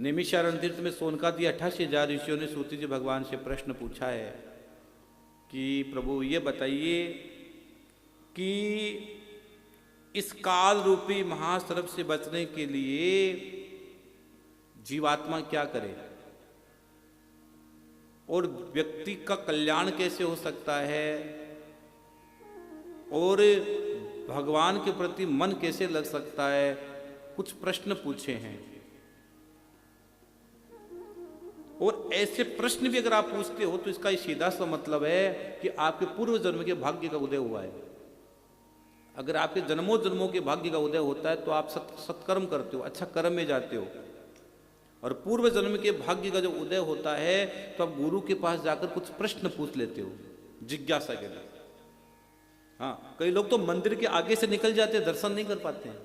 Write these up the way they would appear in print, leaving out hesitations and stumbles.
नैमिषारण्य तीर्थ में सोनकादि 88,000 ऋषियों ने सूत जी भगवान से प्रश्न पूछा है कि प्रभु ये बताइए कि इस काल रूपी महासर्प से बचने के लिए जीवात्मा क्या करे और व्यक्ति का कल्याण कैसे हो सकता है और भगवान के प्रति मन कैसे लग सकता है। कुछ प्रश्न पूछे हैं और ऐसे प्रश्न भी अगर आप पूछते हो तो इसका सीधा सा मतलब है कि आपके पूर्व जन्म के भाग्य का उदय हुआ है। अगर आपके जन्मों जन्मों के भाग्य का उदय होता है तो आप सत्कर्म करते हो, अच्छा कर्म में जाते हो। और पूर्व जन्म के भाग्य का जब उदय होता है तो आप गुरु के पास जाकर कुछ प्रश्न पूछ लेते हो जिज्ञासा के लिए। हाँ, कई लोग तो मंदिर के आगे से निकल जाते हैं, दर्शन नहीं कर पाते हैं।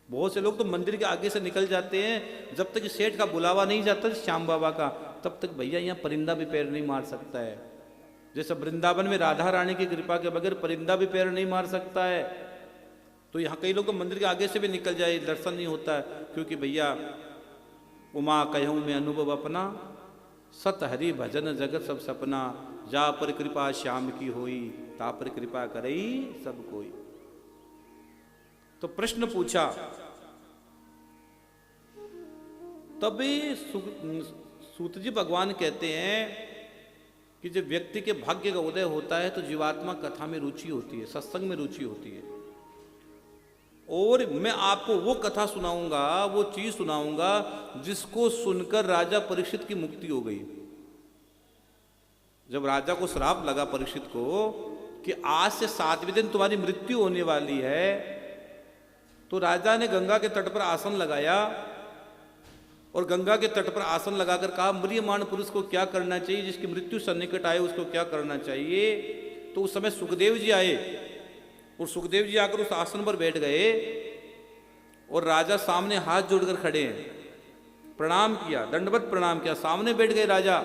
बहुत से लोग तो मंदिर के आगे से निकल जाते हैं, जब तक सेठ का बुलावा नहीं जाता श्याम बाबा का, तब तक भैया यहाँ परिंदा भी पैर नहीं मार सकता है। जैसे वृंदावन में राधा रानी की कृपा के बगैर परिंदा भी पैर नहीं मार सकता है, तो यहाँ कई लोग तो मंदिर के आगे से भी निकल जाए, दर्शन नहीं होता है। क्योंकि भैया उमा कहूँ मैं अनुभव अपना, सत हरि भजन जगत सब सपना, जा पर कृपा श्याम की होई, ता पर कृपा करई सब कोई। तो प्रश्न पूछा, तभी सूत जी भगवान कहते हैं कि जब व्यक्ति के भाग्य का उदय होता है तो जीवात्मा कथा में रुचि होती है, सत्संग में रुचि होती है। और मैं आपको वो कथा सुनाऊंगा, वो चीज सुनाऊंगा जिसको सुनकर राजा परीक्षित की मुक्ति हो गई। जब राजा को श्राप लगा परीक्षित को कि आज से 7वें दिन तुम्हारी मृत्यु होने वाली है, तो राजा ने गंगा के तट पर आसन लगाया और गंगा के तट पर आसन लगाकर कहा म्रियमाण पुरुष को क्या करना चाहिए, जिसकी मृत्यु सन्निकट आए उसको क्या करना चाहिए। तो उस समय सुखदेव जी आए और सुखदेव जी आकर उस आसन पर बैठ गए और राजा सामने हाथ जोड़कर खड़े हैं, प्रणाम किया, दंडवत प्रणाम किया, सामने बैठ गए राजा।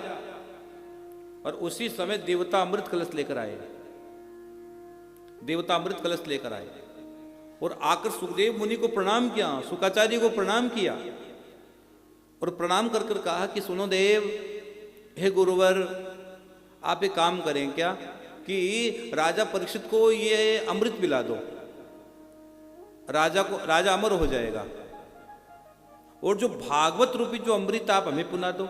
और उसी समय देवता अमृत कलश लेकर आए, देवता अमृत कलश लेकर आए और आकर सुखदेव मुनि को प्रणाम किया, शुकाचार्य को प्रणाम किया और प्रणाम कर कर कहा कि सुनो देव, हे गुरुवर, आप एक काम करें क्या कि राजा परीक्षित को ये अमृत पिला दो, राजा अमर हो जाएगा। और जो भागवत रूपी जो अमृत आप हमें पिला दो,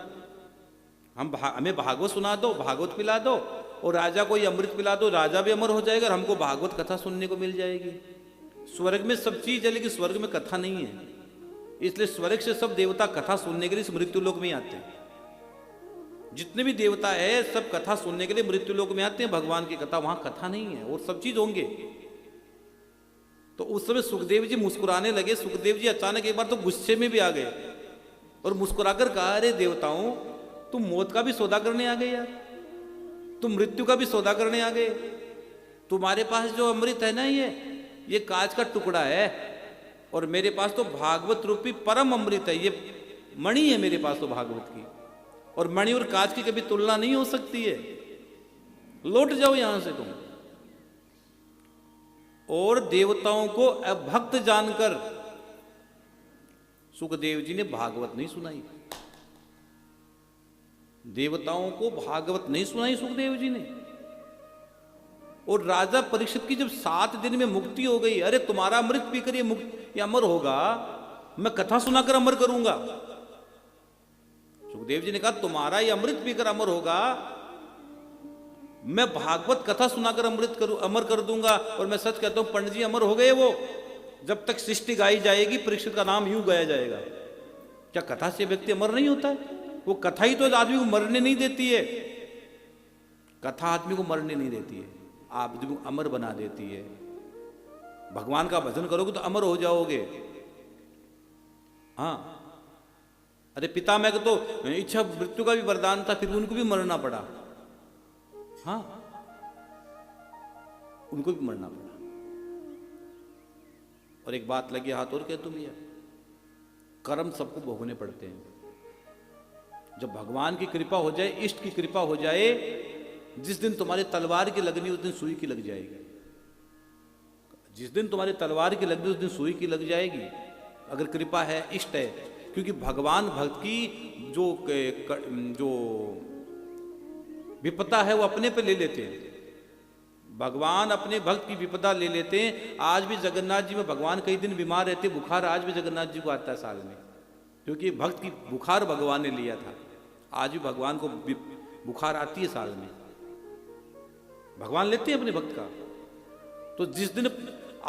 हमें भागवत सुना दो, भागवत पिला दो और राजा को ये अमृत पिला दो, राजा भी अमर हो जाएगा और हमको भागवत कथा सुनने को मिल जाएगी। स्वर्ग में सब चीज है लेकिन स्वर्ग में कथा नहीं है, इसलिए स्वर्ग से सब देवता कथा सुनने के लिए इस मृत्यु लोक में आते हैं। जितने भी देवता है सब कथा सुनने के लिए मृत्यु लोक में आते हैं, भगवान की कथा, वहां कथा नहीं है और सब चीज होंगे। तो उस समय सुखदेव जी मुस्कुराने लगे। सुखदेव जी अचानक एक बार तो गुस्से में भी आ गए और मुस्कुराकर कहा, अरे देवताओं, तुम मौत का भी सौदा करने आ गए यार, तुम मृत्यु का भी सौदा करने आ गए। तुम्हारे पास जो अमृत है ना, ये कांच का टुकड़ा है और मेरे पास तो भागवत रूपी परम अमृत है, ये मणि है मेरे पास तो भागवत की, और मणि और कांच की कभी तुलना नहीं हो सकती है, लौट जाओ यहां से तुम। और देवताओं को अभक्त जानकर सुखदेव जी ने भागवत नहीं सुनाई, देवताओं को भागवत नहीं सुनाई सुखदेव जी ने। और राजा परीक्षित की जब 7 दिन में मुक्ति हो गई, अरे तुम्हारा अमृत पीकर ये अमर होगा, मैं कथा सुनाकर अमर करूंगा। सुखदेव जी ने कहा तुम्हारा ये अमृत पीकर अमर होगा, मैं भागवत कथा सुनाकर अमर कर दूंगा। और मैं सच कहता हूं पंडित जी अमर हो गए वो, जब तक सृष्टि गाई जाएगी परीक्षित का नाम यूं गाया जाएगा। क्या कथा से व्यक्ति अमर नहीं होता है? वो कथा ही तो आदमी को मरने नहीं देती है, कथा आदमी को मरने नहीं देती है, आदमी को अमर बना देती है। भगवान का भजन करोगे तो अमर हो जाओगे। हाँ, अरे पितामह को तो इच्छा मृत्यु का भी वरदान था, फिर उनको भी मरना पड़ा। हाँ, उनको भी मरना पड़ा। और एक बात लगी हाथ और कह, तुम ये कर्म सबको भोगने पड़ते हैं। जब भगवान की कृपा हो जाए, इष्ट की कृपा हो जाए, जिस दिन तुम्हारी तलवार की लगनी उस दिन सुई की लग जाएगी। जिस दिन तुम्हारी तलवार की लगनी उस दिन सुई की लग जाएगी, अगर कृपा है, इष्ट है। क्योंकि भगवान भक्त की जो जो विपदा है वो अपने पे ले लेते हैं। भगवान अपने भक्त की विपदा ले लेते हैं। आज भी जगन्नाथ जी में भगवान कई दिन बीमार रहते, बुखार आज भी जगन्नाथ जी को आता है साल में, क्योंकि भक्त की बुखार भगवान ने लिया था। आज भी भगवान को बुखार आती है साल में, भगवान लेते हैं अपने भक्त का। तो जिस दिन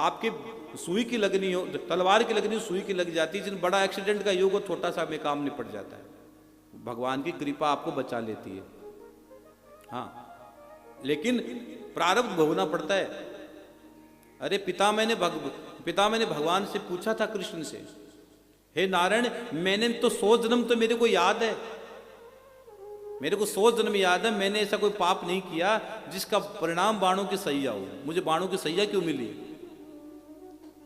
आपके सुई की लगनी हो, तलवार की लगनी हो, सुई की लग जाती है, जिस दिन बड़ा एक्सीडेंट का योग हो, छोटा सा में काम निपट जाता है। भगवान की कृपा आपको बचा लेती है। हाँ, लेकिन प्रारब्ध भोगना पड़ता है। अरे पिता मैंने भगवान से पूछा था, कृष्ण से, हे नारायण, मैंने तो 100 जन्म तो मेरे को याद है, मेरे को 100 जन्म याद है, मैंने ऐसा कोई पाप नहीं किया जिसका परिणाम बाणों की सैया हो। मुझे बाणों की सैया क्यों मिली?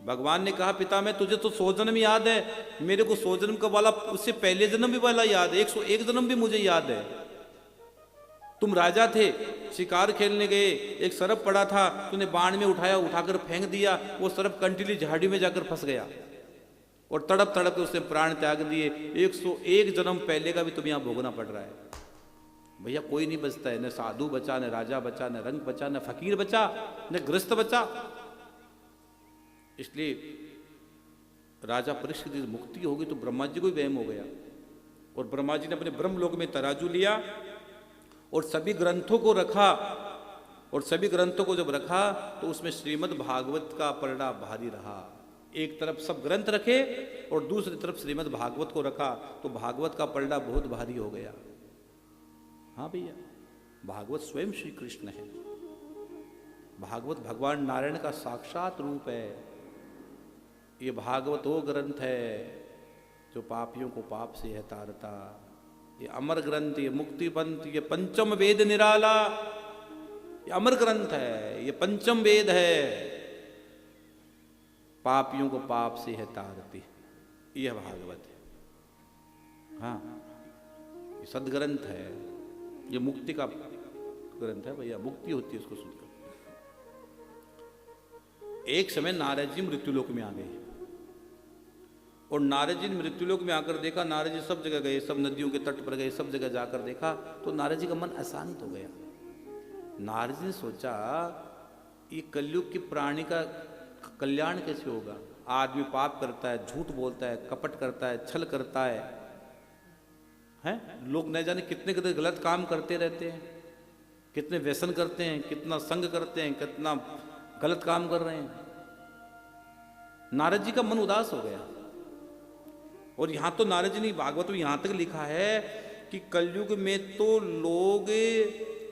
भगवान ने कहा, पिता मैं तुझे तो 100 जन्म याद है, मेरे को 100 जन्म का वाला, उससे पहले जन्म भी वाला याद है, 101 जन्म भी मुझे याद है। तुम राजा थे, शिकार खेलने गए, एक सर्प पड़ा था, तूने बाण में उठाया, उठाकर फेंक दिया, वो सर्प कंटीली झाड़ी में जाकर फंस गया और तड़प तड़प के उसने प्राण त्याग दिए। 101 जन्म पहले का भी तुम्हें यहां भोगना पड़ रहा है। भैया कोई नहीं बचता है, न साधु बचा, न राजा बचा, न रंग बचा, न फकीर बचा, न गृहस्थ बचा। इसलिए राजा परीक्षित की मुक्ति होगी तो ब्रह्मा जी को भी वहम हो गया, और ब्रह्मा जी ने अपने ब्रह्मलोक में तराजू लिया और सभी ग्रंथों को रखा, और सभी ग्रंथों को जब रखा तो उसमें श्रीमद् भागवत का पलड़ा भारी रहा। एक तरफ सब ग्रंथ रखे और दूसरी तरफ श्रीमद् भागवत को रखा, तो भागवत का पलड़ा बहुत भारी हो गया। हाँ भैया, भागवत स्वयं श्री कृष्ण है। भागवत भगवान नारायण का साक्षात रूप है। ये भागवत वो ग्रंथ है जो पापियों को पाप से है तारता। ये अमर ग्रंथ, ये मुक्ति पंथ, ये पंचम वेद निराला, ये अमर ग्रंथ है, ये पंचम वेद है, पापियों को पाप से है तारती। यह भागवत है। हाँ, ये सदग्रंथ है, ये मुक्ति का ग्रंथ है भैया, मुक्ति होती है उसको सुनकर। एक समय नारद जी मृत्युलोक में आ गए, और नारद जी ने मृत्युलोक में आकर देखा, नारद जी सब जगह गए, सब नदियों के तट पर गए, सब जगह जाकर देखा, तो नारद जी का मन अशांत हो गया। नारद जी ने सोचा, ये कलयुग के प्राणी का कल्याण कैसे होगा? आदमी पाप करता है, झूठ बोलता है, कपट करता है, छल करता है, हैं? लोग न जाने कितने कितने गलत काम करते रहते हैं, कितने व्यसन करते हैं, कितना संग करते हैं, कितना गलत काम कर रहे हैं। नारद जी का मन उदास हो गया। और यहां तो नारद जी ने भागवत में यहां तक लिखा है कि कलयुग में तो लोग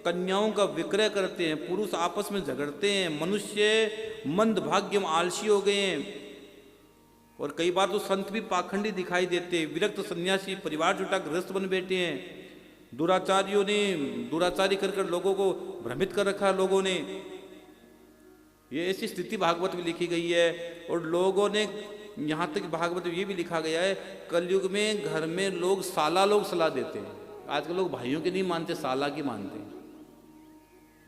कन्याओं का विक्रय करते हैं, पुरुष आपस में झगड़ते हैं, मनुष्य मंद भाग्यम आलसी हो गए हैं, और कई बार तो संत भी पाखंडी दिखाई देते हैं, विरक्त सन्यासी परिवार जुटा गृहस्थ बन बैठे हैं, दुराचारियों ने दुराचारी कर लोगों को भ्रमित कर रखा लोगों ने। ये ऐसी स्थिति भागवत में लिखी गई है। और लोगों ने यहाँ तक भागवत में ये भी लिखा गया है, कलयुग में घर में लोग साला लोग सलाह देते हैं। आजकल लोग भाइयों की नहीं मानते, साला की मानते हैं।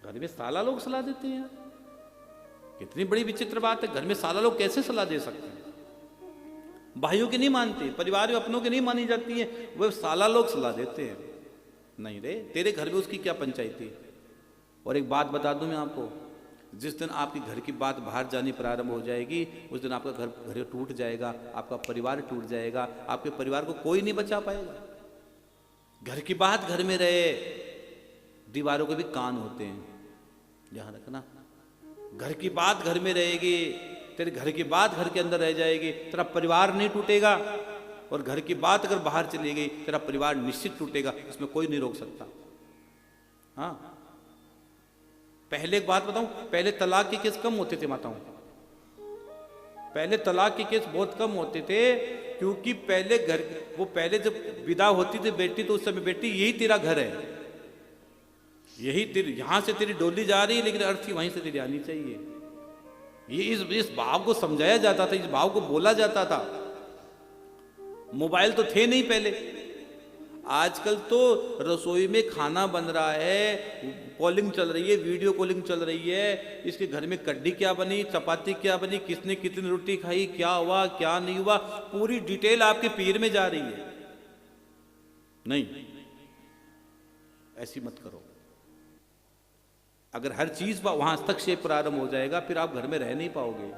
घर में साला लोग सलाह देते हैं, कितनी बड़ी विचित्र बात है। घर में साला लोग कैसे सलाह दे सकते हैं? भाइयों की नहीं मानते, परिवार में अपनों की नहीं मानी जाती है, वो साला लोग सलाह देते हैं। नहीं रे, तेरे घर में उसकी क्या पंचायती। और एक बात बता दूं मैं आपको, जिस दिन आपके घर की बात बाहर जानी प्रारंभ हो जाएगी, उस दिन आपका घर टूट जाएगा, आपका परिवार टूट जाएगा, आपके परिवार को कोई नहीं बचा पाएगा। घर की बात घर में रहे, दीवारों के भी कान होते हैं, ध्यान रखना। घर की बात घर में रहेगी, तेरे घर की बात घर के अंदर रह जाएगी, तेरा परिवार नहीं टूटेगा। और घर की बात अगर बाहर चली गई, तेरा परिवार निश्चित टूटेगा, इसमें कोई नहीं रोक सकता। हाँ, पहले एक बात बताऊं, पहले तलाक के केस कम होते थे माताओं, पहले तलाक के केस बहुत कम होते थे, क्योंकि पहले पहले जब विदा होती थी बेटी, तो उस समय बेटी यही तेरा घर है, यही तेरी, यहां से तेरी डोली जा रही है, लेकिन अर्थी वहीं से तेरी आनी चाहिए। ये इस भाव को समझाया जाता था, इस भाव को बोला जाता था। मोबाइल तो थे नहीं पहले, आजकल तो रसोई में खाना बन रहा है, कॉलिंग चल रही है, वीडियो कॉलिंग चल रही है, इसके घर में कड्डी क्या बनी, चपाती क्या बनी, किसने कितनी रोटी खाई, क्या हुआ क्या नहीं हुआ, पूरी डिटेल आपके पीर में जा रही है। नहीं, ऐसी मत करो। अगर हर चीज वहां हस्तक्षेप प्रारंभ हो जाएगा, फिर आप घर में रह नहीं पाओगे।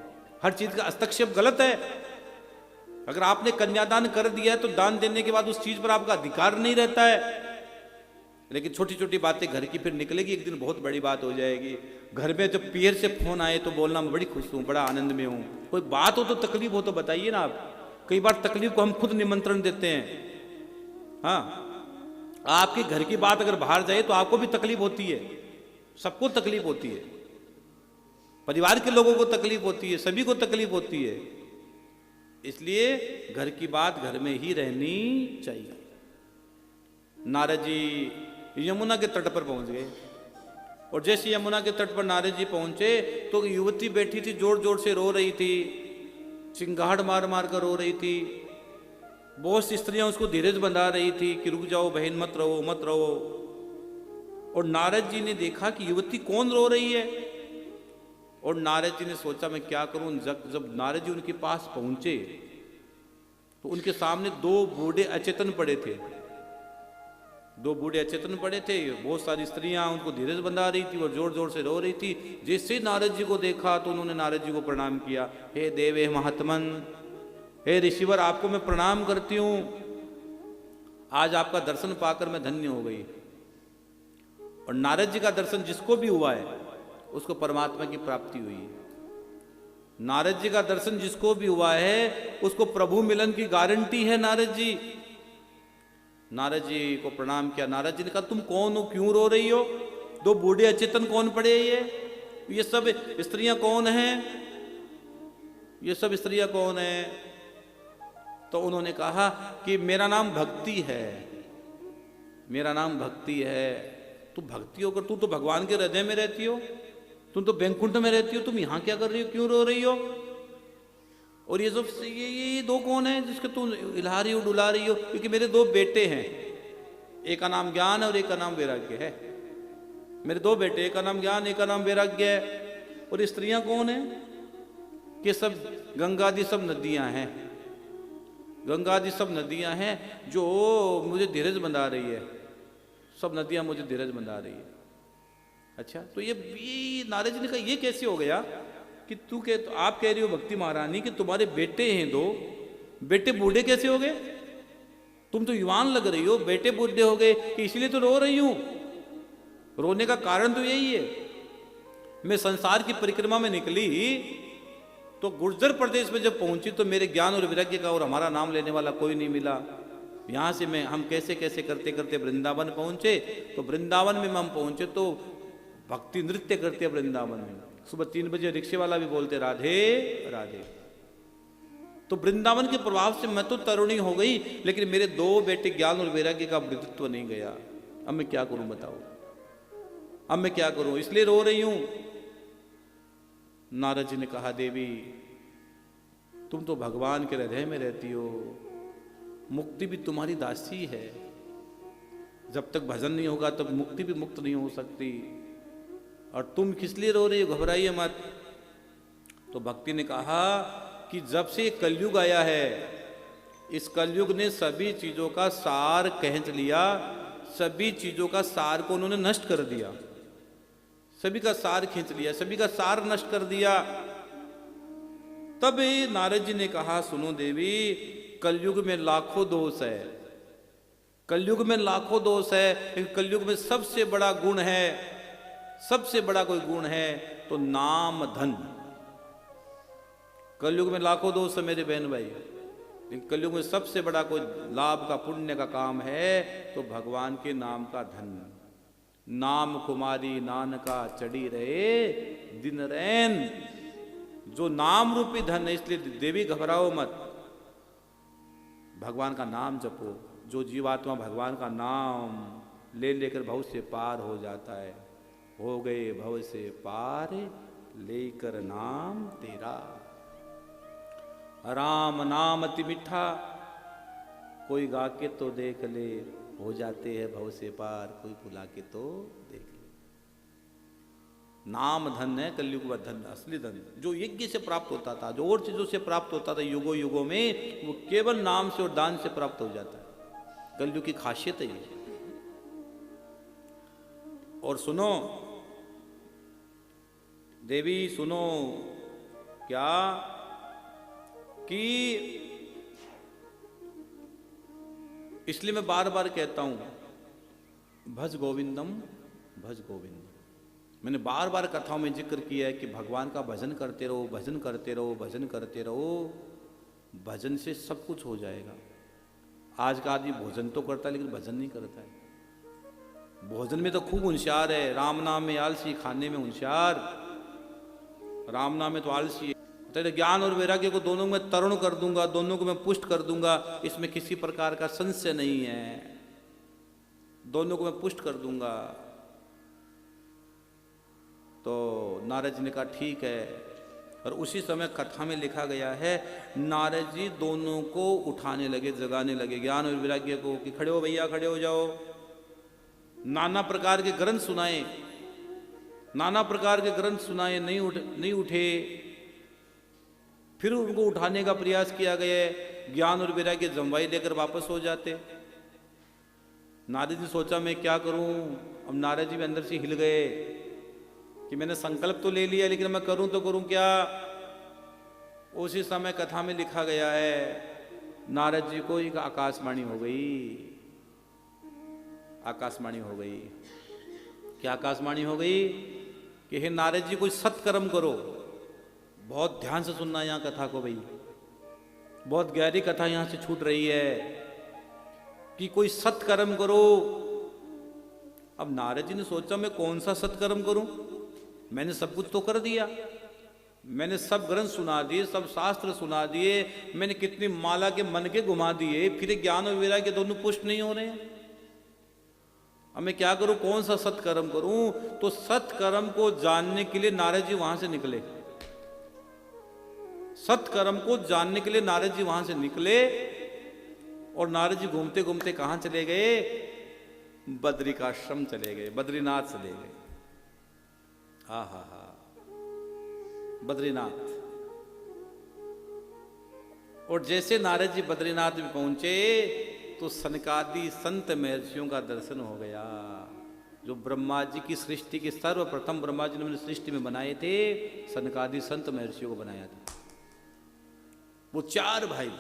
हर चीज का हस्तक्षेप गलत है। अगर आपने कन्यादान कर दिया है तो दान देने के बाद उस चीज पर आपका अधिकार नहीं रहता है। लेकिन छोटी छोटी बातें घर की फिर निकलेगी, एक दिन बहुत बड़ी बात हो जाएगी। घर में जब पीर से फोन आए तो बोलना मैं बड़ी खुश हूं, बड़ा आनंद में हूं। कोई बात हो तो तकलीफ हो तो बताइए ना आप। कई बार तकलीफ को हम खुद निमंत्रण देते हैं। हाँ, आपके घर की बात अगर बाहर जाए तो आपको भी तकलीफ होती है, सबको तकलीफ होती है, परिवार के लोगों को तकलीफ होती है, सभी को तकलीफ होती है। इसलिए घर की बात घर में ही रहनी चाहिए। नारद जी यमुना के तट पर पहुंच गए, और जैसे यमुना के तट पर नारद जी पहुंचे तो युवती बैठी थी, जोर जोर से रो रही थी, चिंगाड़ मार मार कर रो रही थी। बहुत सी स्त्रियां उसको धीरज बंधा रही थी कि रुक जाओ बहन, मत रहो मत रहो। और नारद जी ने देखा कि युवती कौन रो रही है, और नारद जी ने सोचा मैं क्या करूं। जब नारद जी उनके पास पहुंचे तो उनके सामने दो बूढ़े अचेतन पड़े थे। दो बूढ़े अचेतन पड़े थे, बहुत सारी स्त्रियां उनको धीरज बंधा रही थी और जोर जोर से रो रही थी। जैसे नारद जी को देखा तो उन्होंने नारद जी को प्रणाम किया। हे देवे महात्मन, हे ऋषिवर, आपको मैं प्रणाम करती हूं। आज आपका दर्शन पाकर मैं धन्य हो गई। और नारद जी का दर्शन जिसको भी हुआ है उसको परमात्मा की प्राप्ति हुई है। नारद जी का दर्शन जिसको भी हुआ है उसको प्रभु मिलन की गारंटी है। नारद जी को प्रणाम किया। नारद जी ने कहा तुम कौन हो, क्यों रो रही हो? दो बूढ़े अचेतन कौन पड़े? ये सब स्त्रियां कौन हैं? ये सब स्त्रियां कौन हैं? तो उन्होंने कहा कि मेरा नाम भक्ति है, मेरा नाम भक्ति है। तू भक्ति होकर तू तो भगवान के हृदय में रहती हो, तुम तो बैकुंठ में रहती हो, तुम यहां क्या कर रही हो, क्यों रो रही हो? और ये सब ये दो कौन है जिसके तुम हिला रही हो डुला रही हो? क्योंकि मेरे दो बेटे हैं, एक का नाम ज्ञान है और एक का नाम वैराग्य है। मेरे दो बेटे, एक का नाम ज्ञान, एक का नाम वैराग्य है। और स्त्रियां कौन है? कि सब गंगादि सब नदियां हैं, गंगादि सब नदियां हैं जो मुझे धीरज बंधा रही है। सब नदियां मुझे धीरज बंधा रही है। अच्छा, तो ये नारद जी ने कहा ये कैसे हो गया कि तू कह, तो आप कह रही हो भक्ति महारानी कि तुम्हारे बेटे हैं दो, बेटे बूढ़े कैसे हो गए? तुम तो युवान लग रही हो, बेटे बूढ़े हो गए कि इसलिए तो रो रही हूं। रोने का कारण तो यही है, मैं संसार की परिक्रमा में निकली तो गुर्जर प्रदेश में जब पहुंची तो मेरे ज्ञान और वैराग्य का और हमारा नाम लेने वाला कोई नहीं मिला। यहां से हम कैसे कैसे करते करते वृंदावन पहुंचे। तो वृंदावन में हम पहुंचे तो भक्ति नृत्य करते वृंदावन में। सुबह 3 बजे रिक्शे वाला भी बोलते राधे राधे। तो वृंदावन के प्रभाव से मैं तो तरुणी हो गई, लेकिन मेरे दो बेटे ज्ञान और वैराग्य का वृद्धत्व नहीं गया। अब मैं क्या करूं बताओ, अब मैं क्या करूं, इसलिए रो रही हूं। नारद जी ने कहा देवी तुम तो भगवान के हृदय में रहती हो, मुक्ति भी तुम्हारी दासी है। जब तक भजन नहीं होगा तब मुक्ति भी मुक्त नहीं हो सकती। और तुम किस लिए रो रही हो, घबराइए मत। तो भक्ति ने कहा कि जब से कलयुग आया है, इस कलयुग ने सभी चीजों का सार खींच लिया, सभी चीजों का सार को उन्होंने नष्ट कर दिया, सभी का सार खींच लिया, सभी का सार नष्ट कर दिया। तब नारद जी ने कहा सुनो देवी, कलयुग में लाखों दोष है, कलयुग में लाखों दोष है, लेकिन कलयुग में सबसे बड़ा गुण है, सबसे बड़ा कोई गुण है तो नाम धन। कलयुग में लाखों दोष है मेरे बहन भाई, लेकिन कलयुग में सबसे बड़ा कोई लाभ का पुण्य का काम है तो भगवान के नाम का धन। नाम कुमारी नानका चढ़ी रहे दिन रैन। जो नाम रूपी धन है, इसलिए देवी घबराओ मत, भगवान का नाम जपो। जो जीवात्मा भगवान का नाम ले लेकर भव से पार हो जाता है, हो गए भव से पार लेकर नाम तेरा। राम नाम अति मीठा, कोई गा के तो देख ले, हो जाते हैं भव से पार, कोई बुला के तो देख ले। नाम धन है, कलयुग का धन, असली धन जो यज्ञ से प्राप्त होता था, जो और चीजों से प्राप्त होता था युगों युगों में, वो केवल नाम से और दान से प्राप्त हो जाता है। कलयुग की खासियत है ये। और सुनो देवी, सुनो क्या कि इसलिए मैं बार बार कहता हूं भज गोविंदम भज गोविंदम। मैंने बार बार कथाओं में जिक्र किया है कि भगवान का भजन करते रहो, भजन करते रहो, भजन करते रहो, भजन से सब कुछ हो जाएगा। आज का आदमी भोजन तो करता है लेकिन भजन नहीं करता है। भोजन में तो खूब होशियार है, राम नाम में आलसी, खाने में होशियार। राम नाम में तो आलसी है। तेरे ज्ञान और वैराग्य को दोनों में तरुण कर दूंगा, दोनों को मैं पुष्ट कर दूंगा, इसमें किसी प्रकार का संशय नहीं है। दोनों को मैं पुष्ट कर दूंगा। तो नारद जी ने कहा ठीक है। और उसी समय कथा में लिखा गया है नारद जी दोनों को उठाने लगे, जगाने लगे, ज्ञान और वैराग्य को, कि खड़े हो भैया, खड़े हो जाओ। नाना प्रकार के ग्रंथ सुनाए, नाना प्रकार के ग्रंथ सुनाए, नहीं उठे। फिर उनको उठाने का प्रयास किया गया, ज्ञान और वैराग्य जमवाई लेकर वापस हो जाते। नारद जी सोचा मैं क्या करूं। अब नारद जी भी अंदर से हिल गए कि मैंने संकल्प तो ले लिया लेकिन मैं करूं तो करूं क्या। उसी समय कथा में लिखा गया है नारद जी को एक आकाशवाणी हो गई। आकाशवाणी हो गई। क्या आकाशवाणी हो गई कि हे नारद जी कोई सत्कर्म करो। बहुत ध्यान से सुनना यहाँ कथा को भाई, बहुत गहरी कथा यहाँ से छूट रही है कि कोई सत्कर्म करो। अब नारद जी ने सोचा मैं कौन सा सत्कर्म करूं, मैंने सब कुछ तो कर दिया, मैंने सब ग्रंथ सुना दिए, सब शास्त्र सुना दिए, मैंने कितनी माला के मन के घुमा दिए, फिर ज्ञान और वैराग्य दोनों पुष्ट नहीं हो रहे हैं। अब मैं क्या करूं, कौन सा सत्कर्म करूं। तो सत्कर्म को जानने के लिए नारद जी वहां से निकले। सत्कर्म को जानने के लिए नारद जी वहां से निकले। और नारद जी घूमते घूमते कहां चले गए, बद्रिकाश्रम चले गए, बद्रीनाथ चले गए। हा हा हा, बद्रीनाथ। और जैसे नारद जी बद्रीनाथ में पहुंचे तो सनकादि संत महर्षियों का दर्शन हो गया। जो ब्रह्मा जी की सृष्टि के सर्वप्रथम ब्रह्मा जी ने सृष्टि में बनाए थे, सनकादि संत महर्षियों को बनाया था। वो चार भाई,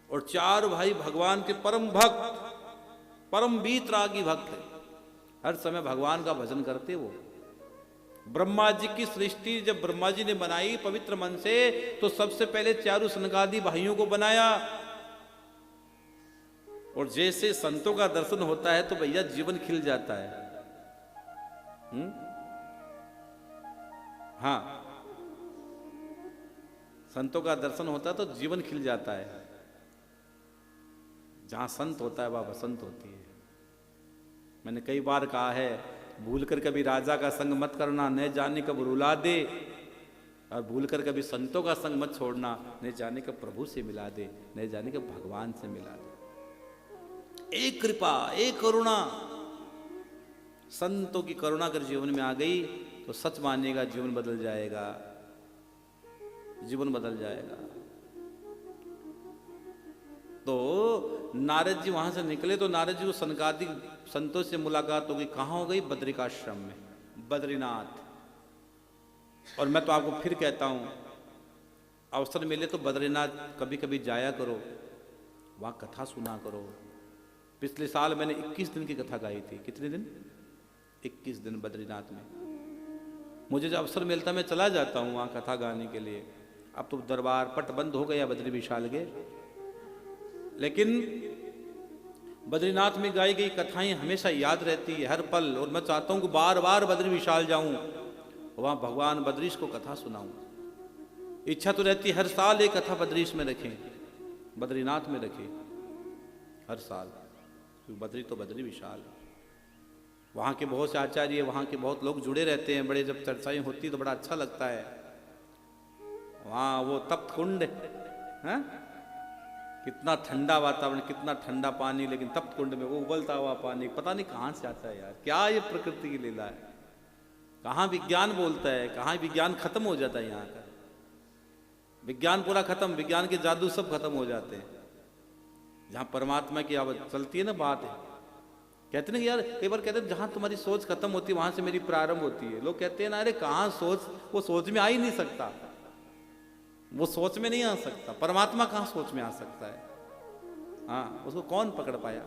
और चार भाई भगवान के परम भक्त, परम वीतरागी भक्त है। हर समय भगवान का भजन करते वो। ब्रह्मा जी की सृष्टि जब ब्रह्मा जी ने बनाई पवित्र मन से, तो सबसे पहले चारों सनकादि भाइयों को बनाया। और जैसे संतों का दर्शन होता है तो भैया जीवन खिल जाता है। हाँ, संतों का दर्शन होता है तो जीवन खिल जाता है। जहां संत होता है वहां बसंत होती है। मैंने कई बार कहा है, भूल कर कभी राजा का संग मत करना, न जाने कब रुला दे। और भूल कर कभी संतों का संग मत छोड़ना, न जाने कब प्रभु से मिला दे, न जाने कब भगवान से मिला दे। एक कृपा, एक करुणा, संतों की करुणा अगर जीवन में आ गई तो सच मानिएगा जीवन बदल जाएगा, जीवन बदल जाएगा। तो नारद जी वहां से निकले तो नारद जी को सनकादि संतों से मुलाकात हो गई। कहाँ हो गई, बद्रिकाश्रम में, बद्रीनाथ। और मैं तो आपको फिर कहता हूं, अवसर मिले तो बद्रीनाथ कभी कभी जाया करो, वहां कथा सुना करो। पिछले साल मैंने 21 दिन की कथा गाई थी। कितने दिन? 21 दिन बद्रीनाथ में। मुझे जब अवसर मिलता मैं चला जाता हूँ वहाँ कथा गाने के लिए। अब तो दरबार पट बंद हो गया बद्री विशाल के, लेकिन बद्रीनाथ में गाई गई कथाएं हमेशा याद रहती है हर पल। और मैं चाहता हूँ कि बार बार बद्री विशाल जाऊं, वहाँ भगवान बद्रीश को कथा सुनाऊं। इच्छा तो रहती है हर साल एक कथा बद्रीश में रखें, बद्रीनाथ में रखें हर साल। बद्री तो बद्री विशाल, वहाँ के बहुत से आचार्य, वहाँ के बहुत लोग जुड़े रहते हैं। बड़े जब चर्चाएं होती तो बड़ा अच्छा लगता है। वहाँ वो तप्त कुंड है, कितना ठंडा वातावरण, कितना ठंडा पानी, लेकिन तप्त कुंड में वो उबलता हुआ पानी पता नहीं कहाँ से आता है यार। क्या ये प्रकृति की लीला है। कहाँ विज्ञान बोलता है, कहाँ विज्ञान खत्म हो जाता है। यहाँ का विज्ञान पूरा खत्म, विज्ञान के जादू सब खत्म हो जाते हैं। जहाँ परमात्मा की आवाज चलती है ना, बात है। कहते ना यार, कई बार कहते हैं जहाँ तुम्हारी सोच खत्म होती है वहां से मेरी प्रारंभ होती है। लोग कहते हैं ना, अरे कहाँ सोच, वो सोच में आ ही नहीं सकता, वो सोच में नहीं आ सकता। परमात्मा कहाँ सोच में आ सकता है। हाँ, उसको कौन पकड़ पाया।